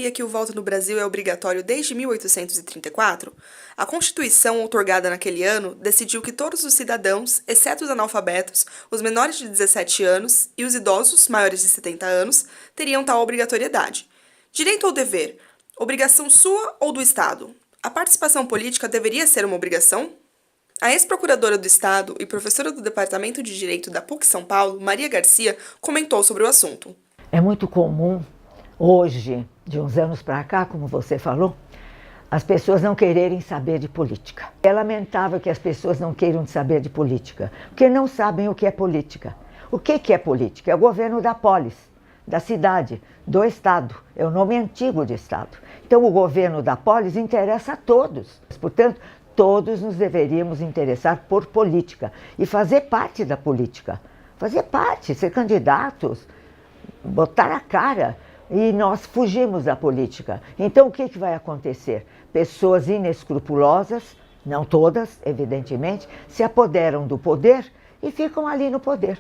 sabia que o voto no Brasil é obrigatório desde 1834? A Constituição, outorgada naquele ano, decidiu que todos os cidadãos, exceto os analfabetos, os menores de 17 anos e os idosos, maiores de 70 anos, teriam tal obrigatoriedade. Direito ou dever? Obrigação sua ou do Estado? A participação política deveria ser uma obrigação? A ex-procuradora do Estado e professora do Departamento de Direito da PUC São Paulo, Maria Garcia, comentou sobre o assunto. É muito comum, hoje, de uns anos para cá, como você falou, as pessoas não quererem saber de política. É lamentável que as pessoas não queiram saber de política, porque não sabem o que é política. O que é política? É o governo da polis, da cidade, do Estado. É o nome antigo de Estado. Então, o governo da polis interessa a todos. Portanto, todos nos deveríamos interessar por política e fazer parte da política. Fazer parte, ser candidatos, botar a cara. E nós fugimos da política. Então, o que vai acontecer? Pessoas inescrupulosas, não todas, evidentemente, se apoderam do poder e ficam ali no poder.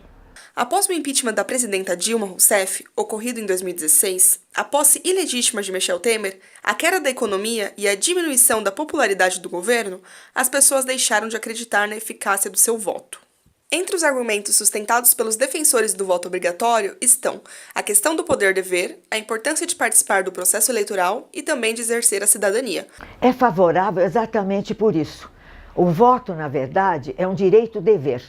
Após o impeachment da presidenta Dilma Rousseff, ocorrido em 2016, a posse ilegítima de Michel Temer, a queda da economia e a diminuição da popularidade do governo, as pessoas deixaram de acreditar na eficácia do seu voto. Entre os argumentos sustentados pelos defensores do voto obrigatório estão a questão do poder-dever, a importância de participar do processo eleitoral e também de exercer a cidadania. É favorável exatamente por isso. O voto, na verdade, é um direito-dever.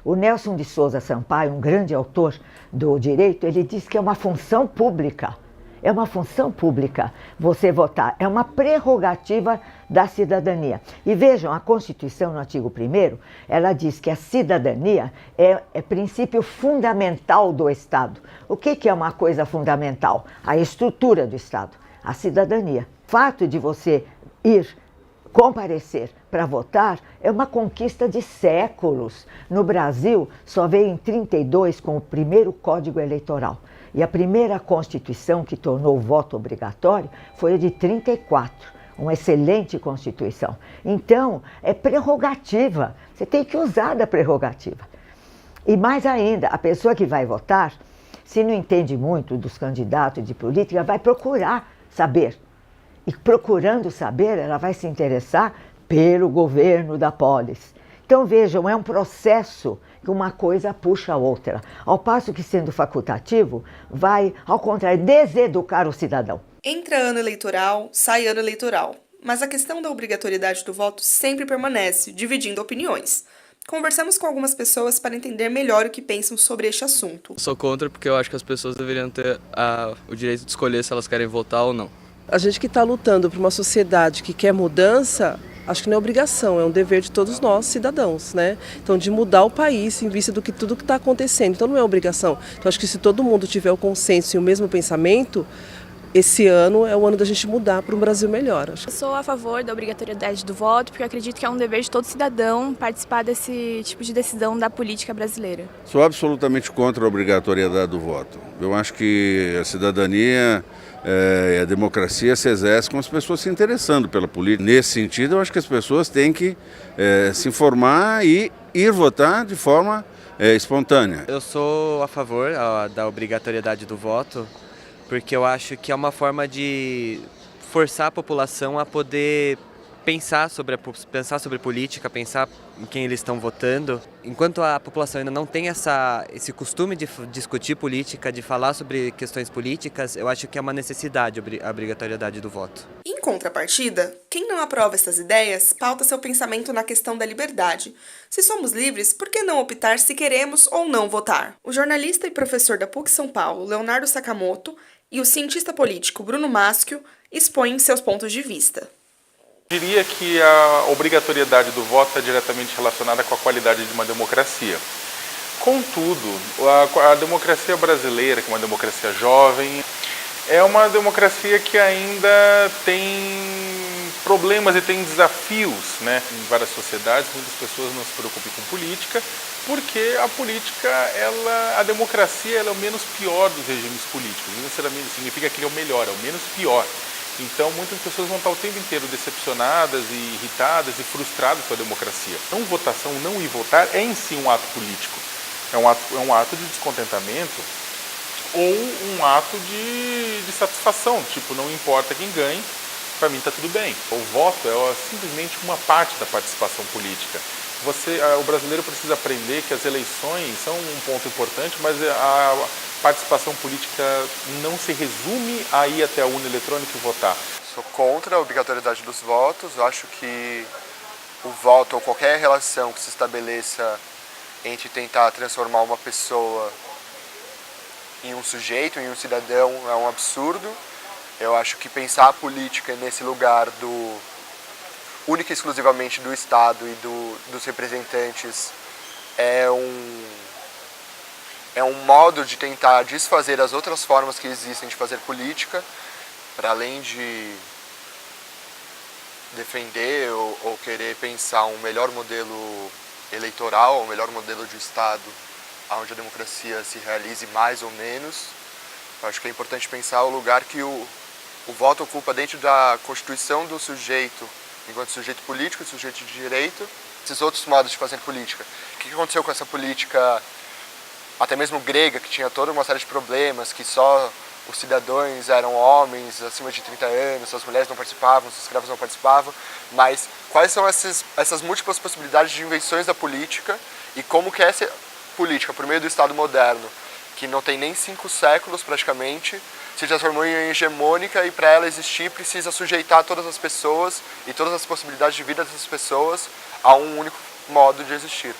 O Nelson de Souza Sampaio, um grande autor do direito, ele diz que é uma função pública. É uma função pública você votar, é uma prerrogativa da cidadania. E vejam, a Constituição, no artigo 1º, ela diz que a cidadania é princípio fundamental do Estado. O que é uma coisa fundamental? A estrutura do Estado, a cidadania. O fato de você comparecer para votar é uma conquista de séculos. No Brasil, só veio em 1932 com o primeiro Código Eleitoral. E a primeira Constituição que tornou o voto obrigatório foi a de 1934, uma excelente Constituição. Então, é prerrogativa, você tem que usar da prerrogativa. E mais ainda, a pessoa que vai votar, se não entende muito dos candidatos de política, vai procurar saber. E procurando saber, ela vai se interessar pelo governo da polis. Então vejam, é um processo que uma coisa puxa a outra. Ao passo que, sendo facultativo, vai, ao contrário, deseducar o cidadão. Entra ano eleitoral, sai ano eleitoral. Mas a questão da obrigatoriedade do voto sempre permanece, dividindo opiniões. Conversamos com algumas pessoas para entender melhor o que pensam sobre este assunto. Sou contra porque eu acho que as pessoas deveriam ter o direito de escolher se elas querem votar ou não. A gente que está lutando por uma sociedade que quer mudança, acho que não é obrigação, é um dever de todos nós, cidadãos, né? Então, de mudar o país em vista do que tudo que está acontecendo. Então, não é obrigação. Então, acho que se todo mundo tiver o consenso e o mesmo pensamento, esse ano é o ano da gente mudar para um Brasil melhor. Eu sou a favor da obrigatoriedade do voto, porque eu acredito que é um dever de todo cidadão participar desse tipo de decisão da política brasileira. Sou absolutamente contra a obrigatoriedade do voto. Eu acho que a cidadania e a democracia se exerce com as pessoas se interessando pela política. Nesse sentido, eu acho que as pessoas têm que se informar e ir votar de forma espontânea. Eu sou a favor da obrigatoriedade do voto, porque eu acho que é uma forma de forçar a população a poder pensar sobre política, pensar em quem eles estão votando. Enquanto a população ainda não tem esse costume de discutir política, de falar sobre questões políticas, eu acho que é uma necessidade a obrigatoriedade do voto. Em contrapartida, quem não aprova essas ideias pauta seu pensamento na questão da liberdade. Se somos livres, por que não optar se queremos ou não votar? O jornalista e professor da PUC São Paulo, Leonardo Sakamoto, e o cientista político Bruno Maschio expõem seus pontos de vista. Diria que a obrigatoriedade do voto está diretamente relacionada com a qualidade de uma democracia. Contudo, a democracia brasileira, que é uma democracia jovem, é uma democracia que ainda tem problemas e tem desafios, né? Em várias sociedades, muitas pessoas não se preocupam com política, porque a democracia ela é o menos pior dos regimes políticos. Não necessariamente significa que ele é o melhor, é o menos pior. Então, muitas pessoas vão estar o tempo inteiro decepcionadas e irritadas e frustradas com a democracia. Não votação, não ir votar é em si um ato político. É um ato de descontentamento ou um ato de satisfação, tipo, não importa quem ganhe, para mim está tudo bem. O voto é simplesmente uma parte da participação política. O brasileiro precisa aprender que as eleições são um ponto importante, mas a participação política não se resume a ir até a urna eletrônica e votar. Sou contra a obrigatoriedade dos votos. Eu acho que o voto ou qualquer relação que se estabeleça entre tentar transformar uma pessoa em um sujeito, em um cidadão, é um absurdo. Eu acho que pensar a política nesse lugar única e exclusivamente do Estado e dos representantes é um modo de tentar desfazer as outras formas que existem de fazer política, para além de defender ou querer pensar um melhor modelo eleitoral, um melhor modelo de Estado, onde a democracia se realize mais ou menos. Eu acho que é importante pensar o lugar que o voto ocupa dentro da constituição do sujeito, enquanto sujeito político e sujeito de direito, esses outros modos de fazer política. O que aconteceu com essa política, até mesmo grega, que tinha toda uma série de problemas, que só os cidadãos eram homens acima de 30 anos, as mulheres não participavam, os escravos não participavam, mas quais são essas múltiplas possibilidades de invenções da política e como que essa política, por meio do Estado moderno, que não tem nem 5 séculos praticamente, se transformou em hegemônica e para ela existir precisa sujeitar todas as pessoas e todas as possibilidades de vida dessas pessoas a um único modo de existir.